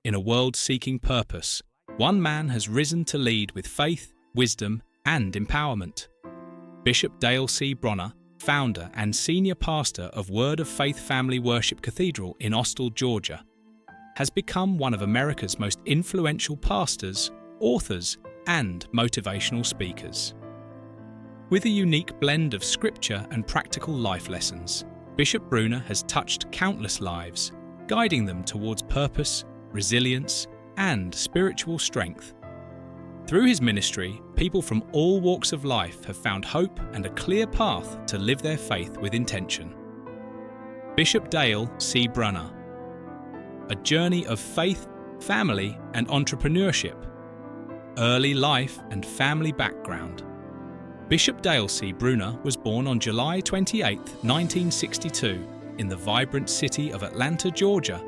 In a world seeking purpose, one man has risen to lead with faith, wisdom, and empowerment. Bishop Dale C. Bronner, founder and senior pastor of Word of Faith Family Worship Cathedral in Austell, Georgia, has become one of America's most influential pastors, authors, and motivational speakers. With a unique blend of scripture and practical life lessons, Bishop Bronner has touched countless lives, guiding them towards purpose, resilience, and spiritual strength. Through his ministry, people from all walks of life have found hope and a clear path to live their faith with intention. Bishop Dale C. Bronner. A journey of faith, family, and entrepreneurship. Early life and family background. Bishop Dale C. Bronner was born on July 28, 1962, in the vibrant city of Atlanta, Georgia,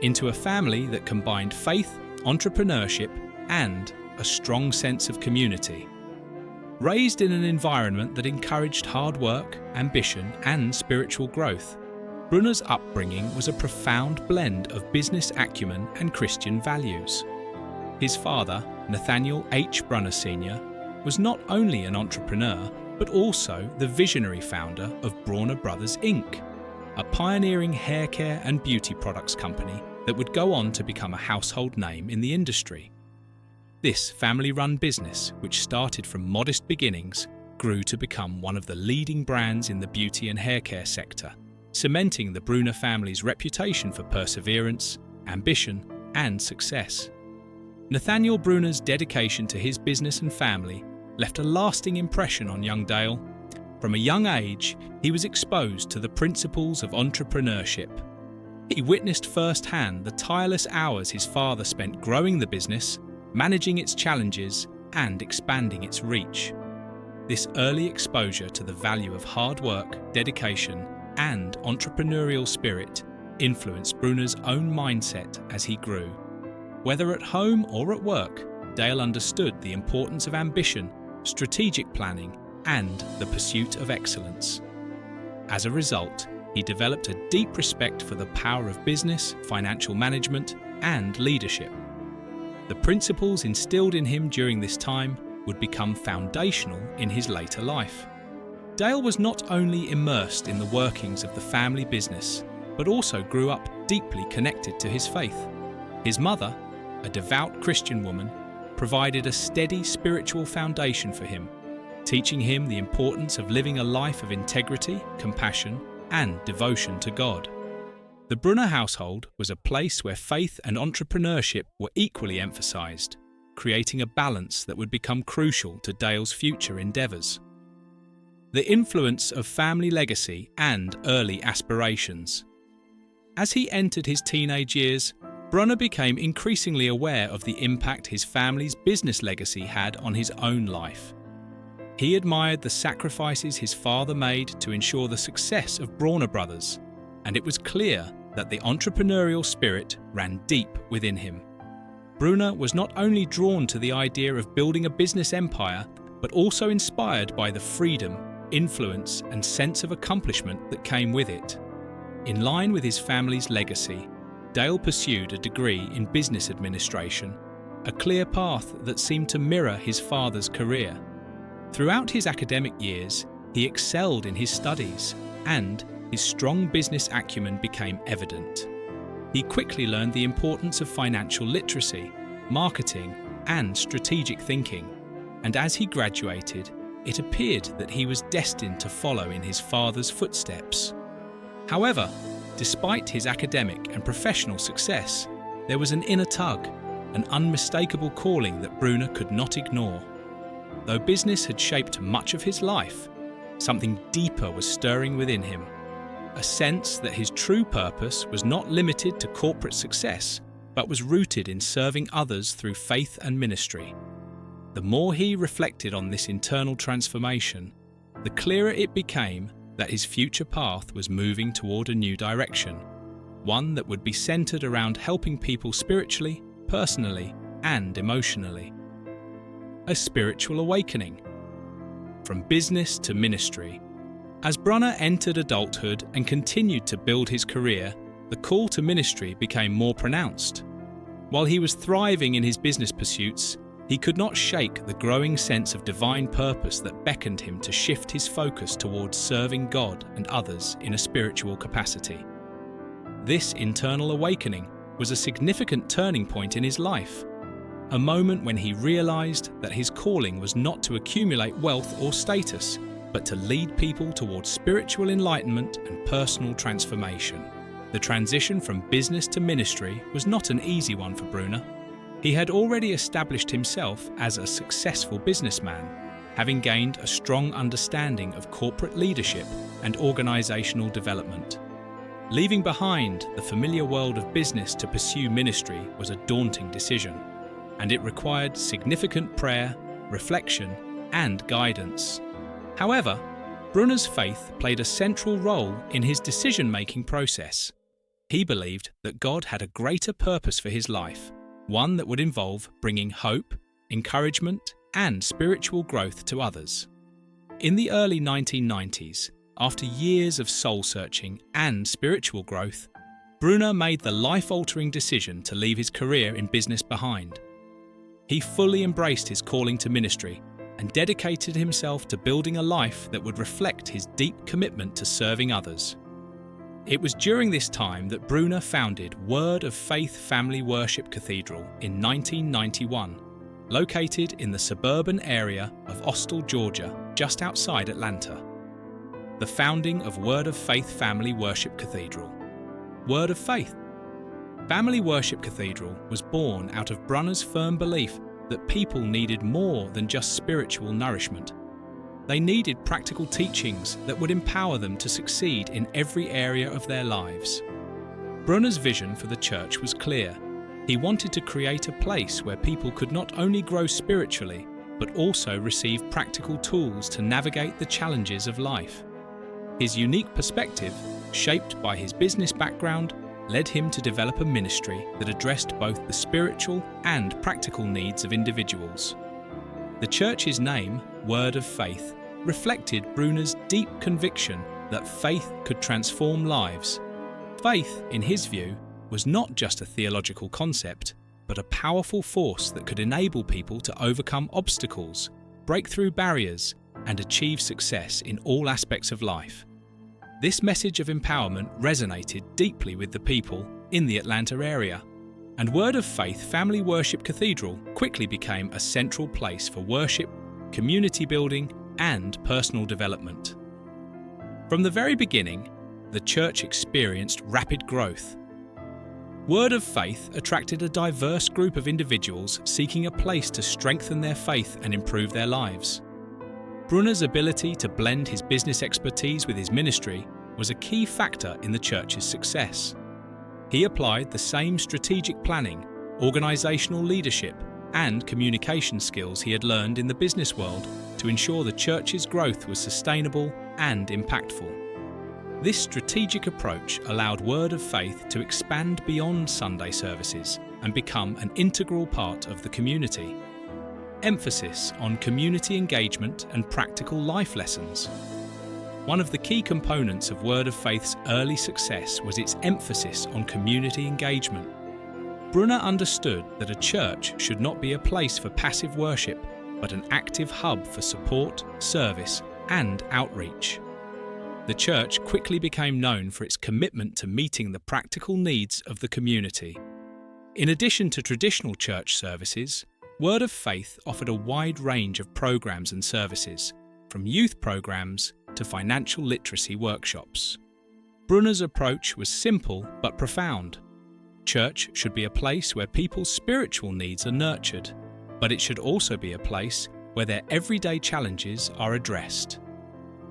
into a family that combined faith, entrepreneurship, and a strong sense of community. Raised in an environment that encouraged hard work, ambition, and spiritual growth, Bronner's upbringing was a profound blend of business acumen and Christian values. His father, Nathaniel H. Bronner Sr., was not only an entrepreneur, but also the visionary founder of Bronner Brothers Inc., a pioneering hair care and beauty products company that would go on to become a household name in the industry. This family-run business, which started from modest beginnings, grew to become one of the leading brands in the beauty and hair care sector, cementing the Bronner family's reputation for perseverance, ambition, and success. Nathaniel Bronner's dedication to his business and family left a lasting impression on young Dale. From a young age, he was exposed to the principles of entrepreneurship. He witnessed firsthand the tireless hours his father spent growing the business, managing its challenges, and expanding its reach. This early exposure to the value of hard work, dedication, and entrepreneurial spirit influenced Bronner's own mindset as he grew. Whether at home or at work, Dale understood the importance of ambition, strategic planning, and the pursuit of excellence. As a result, he developed a deep respect for the power of business, financial management, and leadership. The principles instilled in him during this time would become foundational in his later life. Dale was not only immersed in the workings of the family business, but also grew up deeply connected to his faith. His mother, a devout Christian woman, provided a steady spiritual foundation for him, teaching him the importance of living a life of integrity, compassion, and devotion to God. The Bronner household was a place where faith and entrepreneurship were equally emphasized, creating a balance that would become crucial to Dale's future endeavors. The influence of family legacy and early aspirations. As he entered his teenage years, Bronner became increasingly aware of the impact his family's business legacy had on his own life. He admired the sacrifices his father made to ensure the success of Bronner Brothers, and it was clear that the entrepreneurial spirit ran deep within him. Bronner was not only drawn to the idea of building a business empire, but also inspired by the freedom, influence, and sense of accomplishment that came with it. In line with his family's legacy, Dale pursued a degree in business administration, a clear path that seemed to mirror his father's career. Throughout his academic years, he excelled in his studies, and his strong business acumen became evident. He quickly learned the importance of financial literacy, marketing, and strategic thinking, and as he graduated, it appeared that he was destined to follow in his father's footsteps. However, despite his academic and professional success, there was an inner tug, an unmistakable calling that Bronner could not ignore. Though business had shaped much of his life, something deeper was stirring within him. A sense that his true purpose was not limited to corporate success, but was rooted in serving others through faith and ministry. The more he reflected on this internal transformation, the clearer it became that his future path was moving toward a new direction, one that would be centered around helping people spiritually, personally, and emotionally. A spiritual awakening. From business to ministry. As Bronner entered adulthood and continued to build his career, the call to ministry became more pronounced. While he was thriving in his business pursuits, he could not shake the growing sense of divine purpose that beckoned him to shift his focus towards serving God and others in a spiritual capacity. This internal awakening was a significant turning point in his life, a moment when he realized that his calling was not to accumulate wealth or status, but to lead people towards spiritual enlightenment and personal transformation. The transition from business to ministry was not an easy one for Bronner. He had already established himself as a successful businessman, having gained a strong understanding of corporate leadership and organizational development. Leaving behind the familiar world of business to pursue ministry was a daunting decision, and it required significant prayer, reflection, and guidance. However, Bronner's faith played a central role in his decision-making process. He believed that God had a greater purpose for his life, one that would involve bringing hope, encouragement, and spiritual growth to others. In the early 1990s, after years of soul-searching and spiritual growth, Bronner made the life-altering decision to leave his career in business behind. He fully embraced his calling to ministry and dedicated himself to building a life that would reflect his deep commitment to serving others. It was during this time that Bronner founded Word of Faith Family Worship Cathedral in 1991, located in the suburban area of Austell, Georgia, just outside Atlanta. The founding of Word of Faith Family Worship Cathedral. Word of Faith Family Worship Cathedral was born out of Bronner's firm belief that people needed more than just spiritual nourishment. They needed practical teachings that would empower them to succeed in every area of their lives. Bronner's vision for the church was clear. He wanted to create a place where people could not only grow spiritually, but also receive practical tools to navigate the challenges of life. His unique perspective, shaped by his business background, led him to develop a ministry that addressed both the spiritual and practical needs of individuals. The church's name, Word of Faith, reflected Bronner's deep conviction that faith could transform lives. Faith, in his view, was not just a theological concept, but a powerful force that could enable people to overcome obstacles, break through barriers, and achieve success in all aspects of life. This message of empowerment resonated deeply with the people in the Atlanta area, and Word of Faith Family Worship Cathedral quickly became a central place for worship, community building, and personal development. From the very beginning, the church experienced rapid growth. Word of Faith attracted a diverse group of individuals seeking a place to strengthen their faith and improve their lives. Bronner's ability to blend his business expertise with his ministry was a key factor in the church's success. He applied the same strategic planning, organizational leadership, and communication skills he had learned in the business world to ensure the church's growth was sustainable and impactful. This strategic approach allowed Word of Faith to expand beyond Sunday services and become an integral part of the community. Emphasis on community engagement and practical life lessons. One of the key components of Word of Faith's early success was its emphasis on community engagement. Bronner understood that a church should not be a place for passive worship, but an active hub for support, service, and outreach. The church quickly became known for its commitment to meeting the practical needs of the community. In addition to traditional church services, Word of Faith offered a wide range of programs and services, from youth programs to financial literacy workshops. Bronner's approach was simple but profound. Church should be a place where people's spiritual needs are nurtured, but it should also be a place where their everyday challenges are addressed.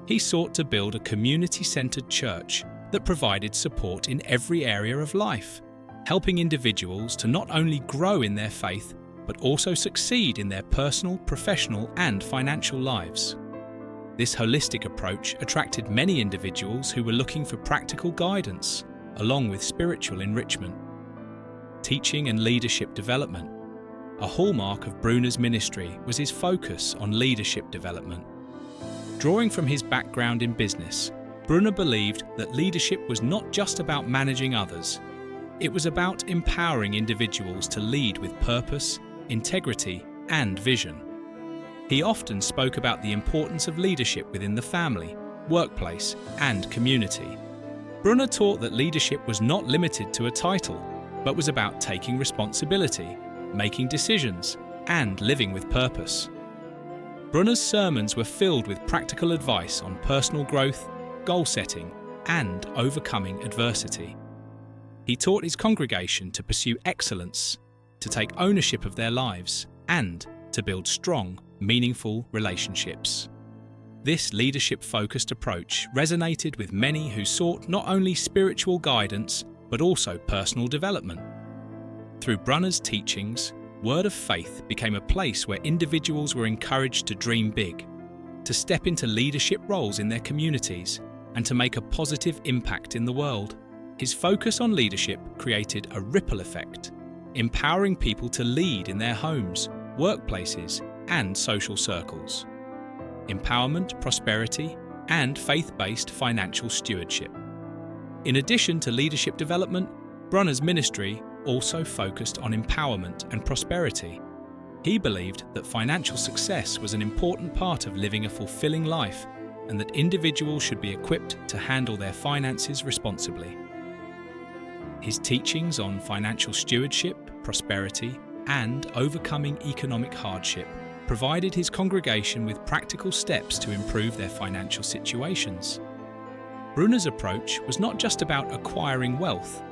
He sought to build a community-centered church that provided support in every area of life, helping individuals to not only grow in their faith, but also succeed in their personal, professional, and financial lives. This holistic approach attracted many individuals who were looking for practical guidance, along with spiritual enrichment. Teaching and leadership development. A hallmark of Bronner's ministry was his focus on leadership development. Drawing from his background in business, Bronner believed that leadership was not just about managing others. It was about empowering individuals to lead with purpose, integrity, and vision. He often spoke about the importance of leadership within the family, workplace, and community. Bronner taught that leadership was not limited to a title, but was about taking responsibility, making decisions, and living with purpose. Bronner's sermons were filled with practical advice on personal growth, goal setting, and overcoming adversity. He taught his congregation to pursue excellence, to take ownership of their lives, and to build strong, meaningful relationships. This leadership-focused approach resonated with many who sought not only spiritual guidance, but also personal development. Through Bronner's teachings, Word of Faith became a place where individuals were encouraged to dream big, to step into leadership roles in their communities, and to make a positive impact in the world. His focus on leadership created a ripple effect, empowering people to lead in their homes, workplaces, and social circles. Empowerment, prosperity, and faith-based financial stewardship. In addition to leadership development, Bronner's ministry also focused on empowerment and prosperity. He believed that financial success was an important part of living a fulfilling life and that individuals should be equipped to handle their finances responsibly. His teachings on financial stewardship, prosperity, and overcoming economic hardship provided his congregation with practical steps to improve their financial situations. Bronner's approach was not just about acquiring wealth,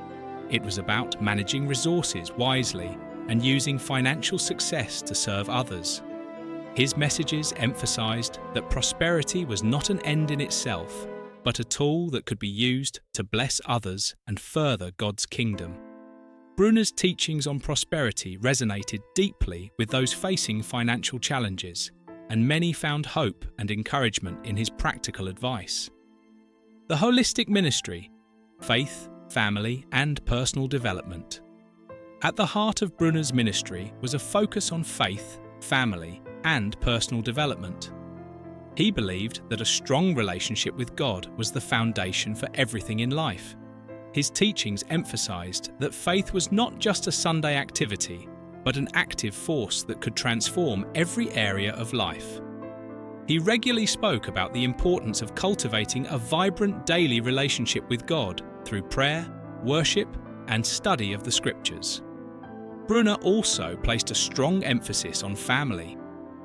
it was about managing resources wisely and using financial success to serve others. His messages emphasized that prosperity was not an end in itself, but a tool that could be used to bless others and further God's kingdom. Bronner's teachings on prosperity resonated deeply with those facing financial challenges, and many found hope and encouragement in his practical advice. The holistic ministry, faith, family, and personal development. At the heart of Bronner's ministry was a focus on faith, family, and personal development. He believed that a strong relationship with God was the foundation for everything in life. His teachings emphasized that faith was not just a Sunday activity, but an active force that could transform every area of life. He regularly spoke about the importance of cultivating a vibrant daily relationship with God through prayer, worship, and study of the Scriptures. Bronner also placed a strong emphasis on family.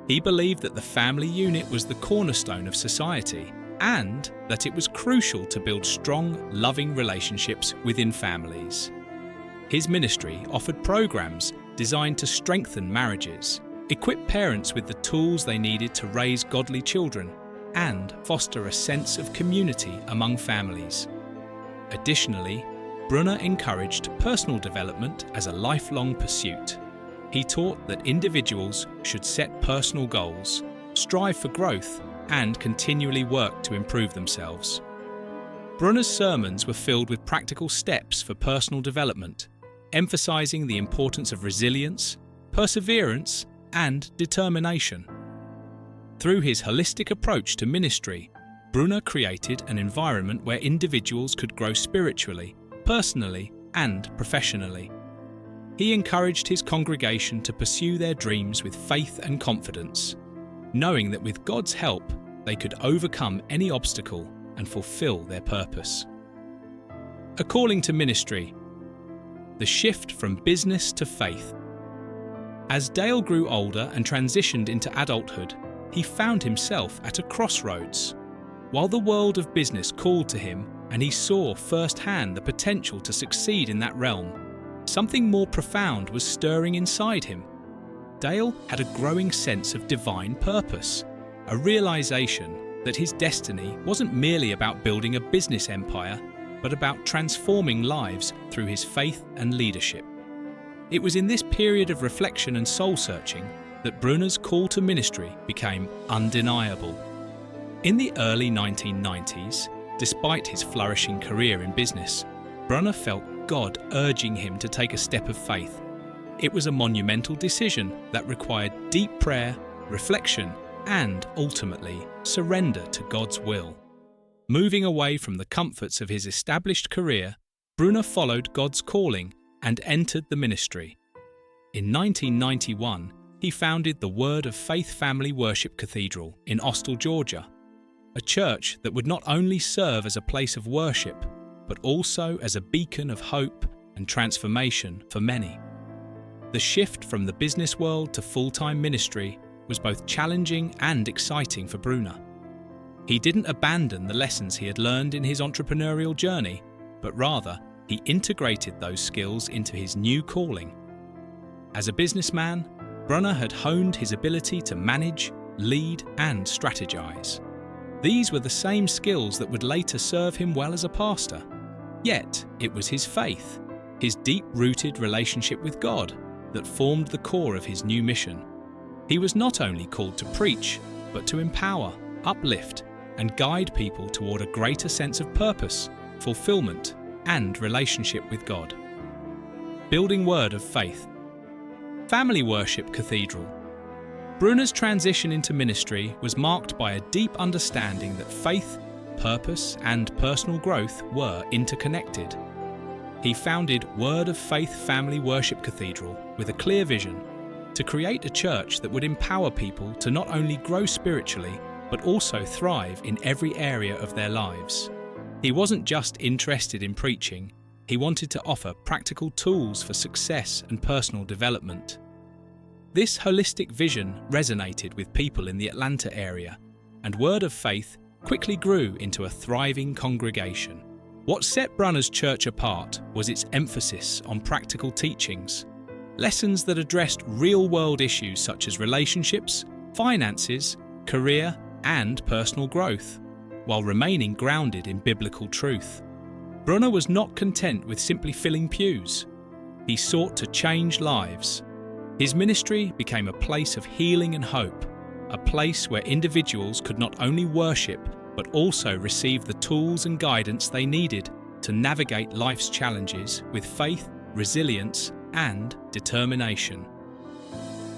He believed that the family unit was the cornerstone of society, and that it was crucial to build strong, loving relationships within families. His ministry offered programs designed to strengthen marriages, equip parents with the tools they needed to raise godly children, and foster a sense of community among families. Additionally, Bronner encouraged personal development as a lifelong pursuit. He taught that individuals should set personal goals, strive for growth, and continually work to improve themselves. Bronner's sermons were filled with practical steps for personal development, emphasizing the importance of resilience, perseverance, and determination. Through his holistic approach to ministry, Bronner created an environment where individuals could grow spiritually, personally, and professionally. He encouraged his congregation to pursue their dreams with faith and confidence, knowing that with God's help, they could overcome any obstacle and fulfill their purpose. A calling to ministry. The shift from business to faith. As Dale grew older and transitioned into adulthood, he found himself at a crossroads. While the world of business called to him and he saw firsthand the potential to succeed in that realm, something more profound was stirring inside him. Dale had a growing sense of divine purpose, a realization that his destiny wasn't merely about building a business empire, but about transforming lives through his faith and leadership. It was in this period of reflection and soul-searching that Bronner's call to ministry became undeniable. In the early 1990s, despite his flourishing career in business, Bronner felt God urging him to take a step of faith. It was a monumental decision that required deep prayer, reflection, and ultimately surrender to God's will. Moving away from the comforts of his established career, Bronner followed God's calling and entered the ministry. In 1991, he founded the Word of Faith Family Worship Cathedral in Austell, Georgia, a church that would not only serve as a place of worship, but also as a beacon of hope and transformation for many. The shift from the business world to full-time ministry was both challenging and exciting for Bronner. He didn't abandon the lessons he had learned in his entrepreneurial journey, but rather, he integrated those skills into his new calling. As a businessman, Bronner had honed his ability to manage, lead, and strategize. These were the same skills that would later serve him well as a pastor. Yet, it was his faith, his deep-rooted relationship with God, that formed the core of his new mission. He was not only called to preach, but to empower, uplift, and guide people toward a greater sense of purpose, fulfillment, and relationship with God. Building Word of Faith. Family Worship Cathedral. Bronner's transition into ministry was marked by a deep understanding that faith, purpose, and personal growth were interconnected. He founded Word of Faith Family Worship Cathedral with a clear vision to create a church that would empower people to not only grow spiritually, but also thrive in every area of their lives. He wasn't just interested in preaching, he wanted to offer practical tools for success and personal development. This holistic vision resonated with people in the Atlanta area, and Word of Faith quickly grew into a thriving congregation. What set Bronner's church apart was its emphasis on practical teachings, lessons that addressed real-world issues such as relationships, finances, career, and personal growth, while remaining grounded in biblical truth. Bronner was not content with simply filling pews. He sought to change lives. His ministry became a place of healing and hope, a place where individuals could not only worship, but also receive the tools and guidance they needed to navigate life's challenges with faith, resilience, and determination.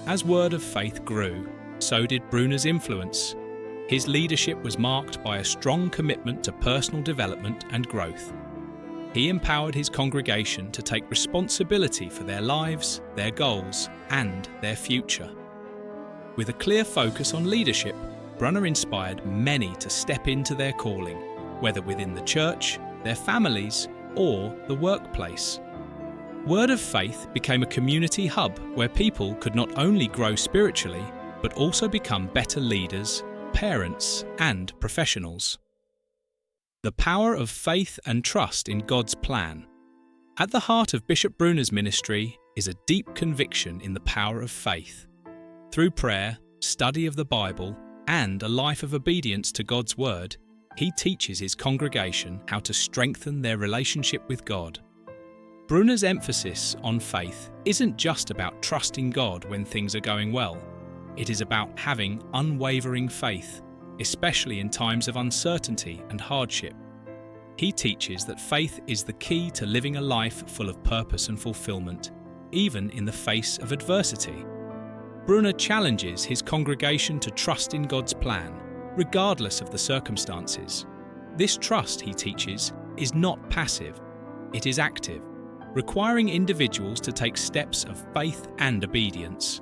As Word of Faith grew, so did Bronner's influence. His leadership was marked by a strong commitment to personal development and growth. He empowered his congregation to take responsibility for their lives, their goals, and their future. With a clear focus on leadership, Bronner inspired many to step into their calling, whether within the church, their families, or the workplace. Word of Faith became a community hub where people could not only grow spiritually, but also become better leaders, parents, and professionals. The power of faith and trust in God's plan. At the heart of Bishop Bronner's ministry is a deep conviction in the power of faith. Through prayer, study of the Bible, and a life of obedience to God's Word, he teaches his congregation how to strengthen their relationship with God. Bronner's emphasis on faith isn't just about trusting God when things are going well. It is about having unwavering faith, especially in times of uncertainty and hardship. He teaches that faith is the key to living a life full of purpose and fulfillment, even in the face of adversity. Bronner challenges his congregation to trust in God's plan, regardless of the circumstances. This trust, he teaches, is not passive, it is active, requiring individuals to take steps of faith and obedience.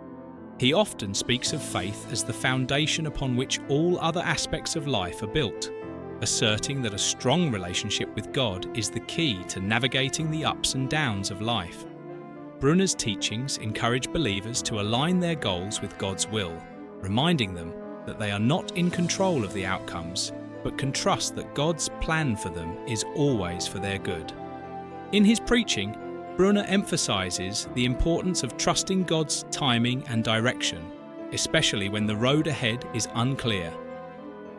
He often speaks of faith as the foundation upon which all other aspects of life are built, asserting that a strong relationship with God is the key to navigating the ups and downs of life. Bronner's teachings encourage believers to align their goals with God's will, reminding them that they are not in control of the outcomes, but can trust that God's plan for them is always for their good. In his preaching, Bronner emphasizes the importance of trusting God's timing and direction, especially when the road ahead is unclear.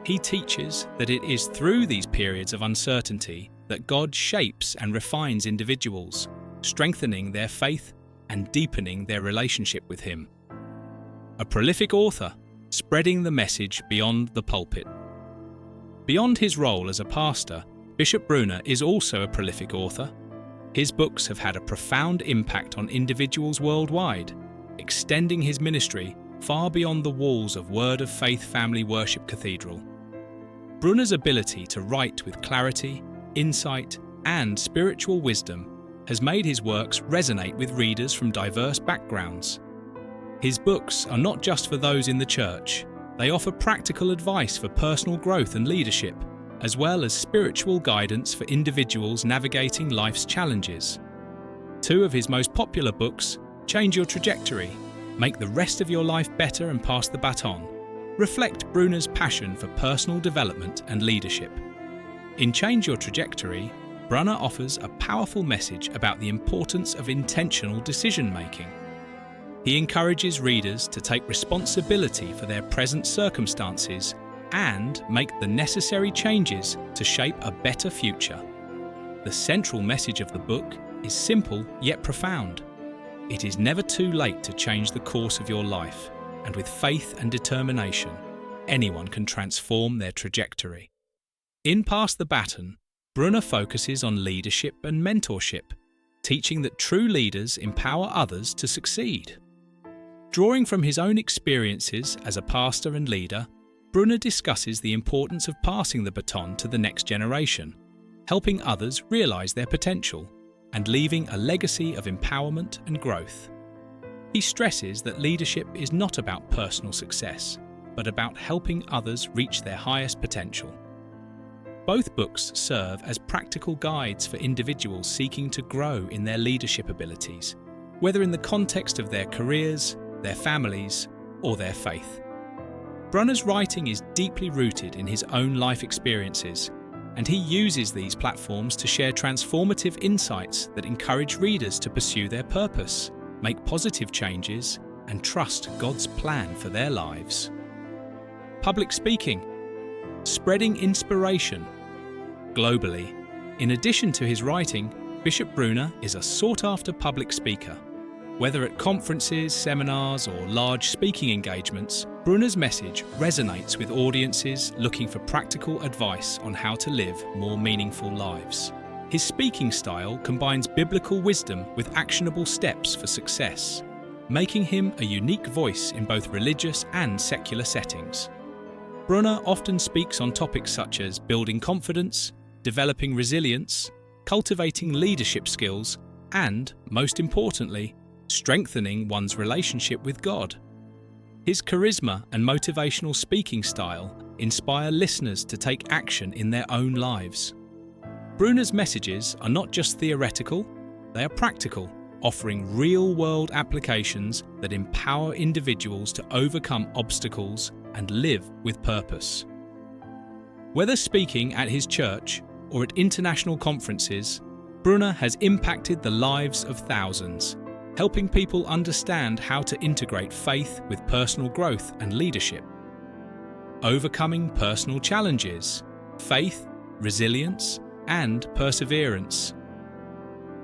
He teaches that it is through these periods of uncertainty that God shapes and refines individuals, strengthening their faith and deepening their relationship with Him. A prolific author, spreading the message beyond the pulpit. Beyond his role as a pastor, Bishop Bronner is also a prolific author. His books have had a profound impact on individuals worldwide, extending his ministry far beyond the walls of Word of Faith Family Worship Cathedral. Bronner's ability to write with clarity, insight, and spiritual wisdom has made his works resonate with readers from diverse backgrounds. His books are not just for those in the church. They offer practical advice for personal growth and leadership, as well as spiritual guidance for individuals navigating life's challenges. Two of his most popular books, Change Your Trajectory, Make the Rest of Your Life Better and Pass the Baton, reflect Bronner's passion for personal development and leadership. In Change Your Trajectory, Bronner offers a powerful message about the importance of intentional decision-making. He encourages readers to take responsibility for their present circumstances and make the necessary changes to shape a better future. The central message of the book is simple yet profound. It is never too late to change the course of your life, and with faith and determination, anyone can transform their trajectory. In Pass the Baton, Bronner focuses on leadership and mentorship, teaching that true leaders empower others to succeed. Drawing from his own experiences as a pastor and leader, Bronner discusses the importance of passing the baton to the next generation, helping others realize their potential, and leaving a legacy of empowerment and growth. He stresses that leadership is not about personal success, but about helping others reach their highest potential. Both books serve as practical guides for individuals seeking to grow in their leadership abilities, whether in the context of their careers, their families, or their faith. Bronner's writing is deeply rooted in his own life experiences, and he uses these platforms to share transformative insights that encourage readers to pursue their purpose, make positive changes, and trust God's plan for their lives. Public speaking, spreading inspiration. Globally, in addition to his writing, Bishop Bronner is a sought-after public speaker. Whether at conferences, seminars, or large speaking engagements, Bronner's message resonates with audiences looking for practical advice on how to live more meaningful lives. His speaking style combines biblical wisdom with actionable steps for success, making him a unique voice in both religious and secular settings. Bronner often speaks on topics such as building confidence, developing resilience, cultivating leadership skills, and, most importantly, strengthening one's relationship with God. His charisma and motivational speaking style inspire listeners to take action in their own lives. Bronner's messages are not just theoretical, they are practical, offering real-world applications that empower individuals to overcome obstacles and live with purpose. Whether speaking at his church or at international conferences, Bronner has impacted the lives of thousands, helping people understand how to integrate faith with personal growth and leadership. Overcoming personal challenges, faith, resilience, and perseverance.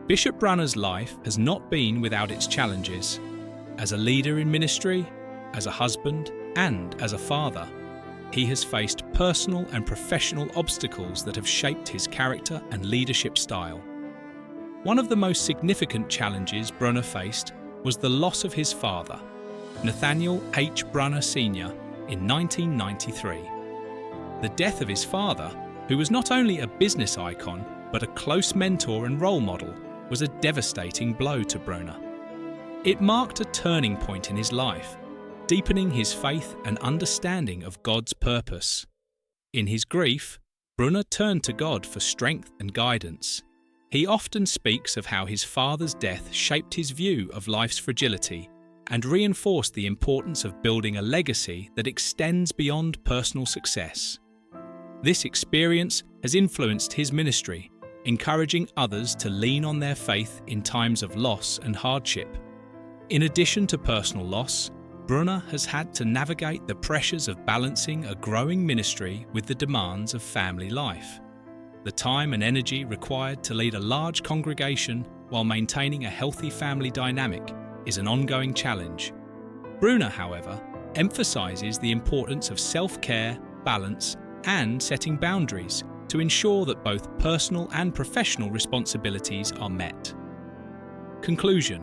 Bishop Bronner's life has not been without its challenges. As a leader in ministry, as a husband, and as a father, he has faced personal and professional obstacles that have shaped his character and leadership style. One of the most significant challenges Bronner faced was the loss of his father, Nathaniel H. Bronner Sr., in 1993. The death of his father, who was not only a business icon but a close mentor and role model, was a devastating blow to Bronner. It marked a turning point in his life, deepening his faith and understanding of God's purpose. In his grief, Bronner turned to God for strength and guidance. He often speaks of how his father's death shaped his view of life's fragility and reinforced the importance of building a legacy that extends beyond personal success. This experience has influenced his ministry, encouraging others to lean on their faith in times of loss and hardship. In addition to personal loss, Bronner has had to navigate the pressures of balancing a growing ministry with the demands of family life. The time and energy required to lead a large congregation while maintaining a healthy family dynamic is an ongoing challenge. Bronner, however, emphasizes the importance of self-care, balance, and setting boundaries to ensure that both personal and professional responsibilities are met. Conclusion: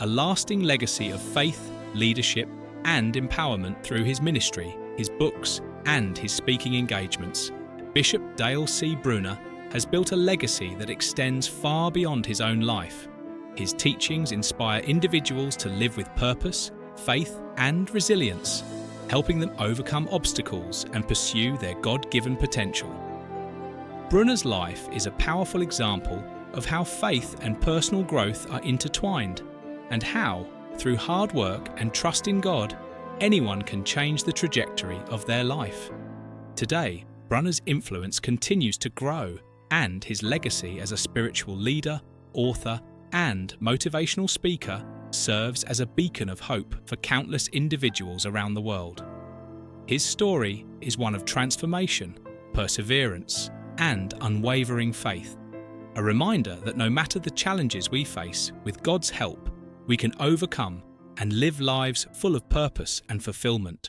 a lasting legacy of faith, leadership, and empowerment through his ministry, his books, and his speaking engagements. Bishop Dale C. Bronner has built a legacy that extends far beyond his own life. His teachings inspire individuals to live with purpose, faith, and resilience, helping them overcome obstacles and pursue their God-given potential. Bronner's life is a powerful example of how faith and personal growth are intertwined, and how, through hard work and trust in God, anyone can change the trajectory of their life. Today, Bronner's influence continues to grow, and his legacy as a spiritual leader, author, and motivational speaker serves as a beacon of hope for countless individuals around the world. His story is one of transformation, perseverance, and unwavering faith, a reminder that no matter the challenges we face, with God's help, we can overcome and live lives full of purpose and fulfillment.